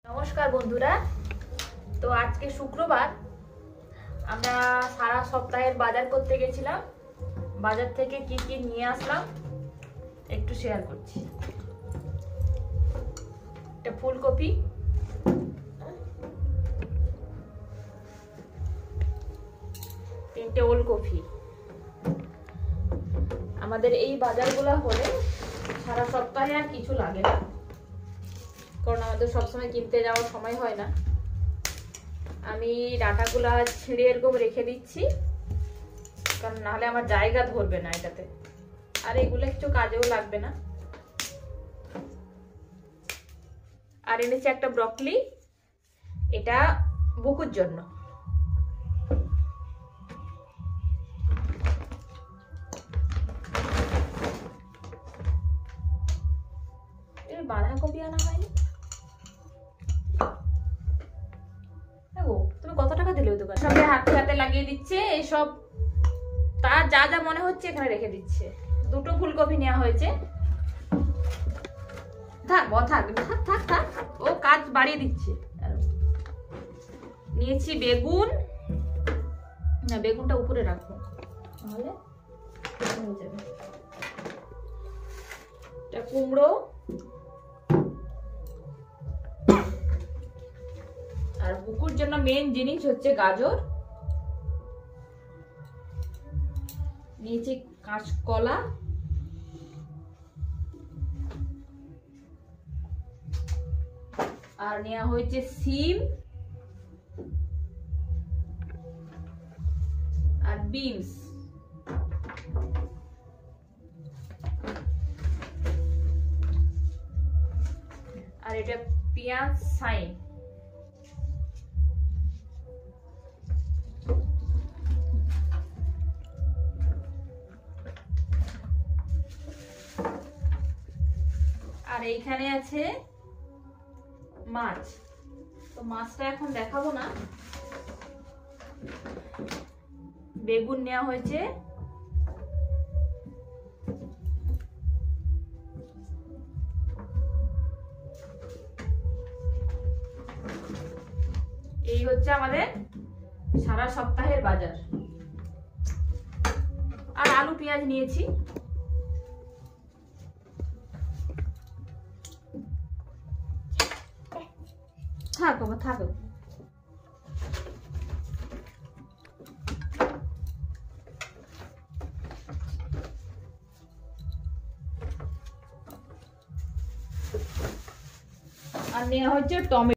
নমস্কার বন্ধুরা। তো আজকে শুক্রবার, আমরা সারা সপ্তাহের বাজার করতে গেছিলাম। বাজার থেকে কি কি নিয়ে আসলাম একটু শেয়ার করছি। এটা ফুলকপি, তিনটে ওলকপি। আমাদের এই বাজারগুলো হলে সারা সপ্তাহে আর কিছু লাগে না, কারণ আমাদের সবসময় কিনতে যাওয়ার সময় হয় না। আমি ডাঁটাগুলা ছিঁড়ে এরকম রেখে দিচ্ছি, কারণ নাহলে আমার জায়গা ধরবে না এটাতে, আর এগুলো কিছু কাজেও লাগবে না। আর এনেছি একটা ব্রকলি, এটা বুকুর জন্য। বাঁধাকপি আনা হয়নি। তুমি কত টাকা দিলে ওই দোকানে? সঙ্গে হাতে হাতে লাগিয়ে দিচ্ছে এইসব, তার যা যা মনে হচ্ছে এখানে রেখে দিচ্ছে। দুটো ফুলকপি নেওয়া হয়েছে। থাক থাক থাক থাক থাক, ও কাজ বাড়িয়ে দিচ্ছে। নিয়েছি বেগুন, না বেগুনটা উপরে রাখবো তাহলে হয়ে যাবে। এটা কুমড়ো, আর বুকুর জন্য মেন জিনিস হচ্ছে গাজর। নিয়েছি কাঁচকলা, আর নেওয়া হয়েছে সিম আর বিনস। আর এটা পেঁয়াজ সাইন। আর এইখানে আছে মাছ। তো মাছটা এখন দেখাবো না। বেগুন নেওয়া হয়েছে, এই হচ্ছে আমাদের সারা সপ্তাহের বাজার। আর আলু পেঁয়াজ নিয়েছি। থাকো থাকো। আর নেওয়া হচ্ছে টমেটো।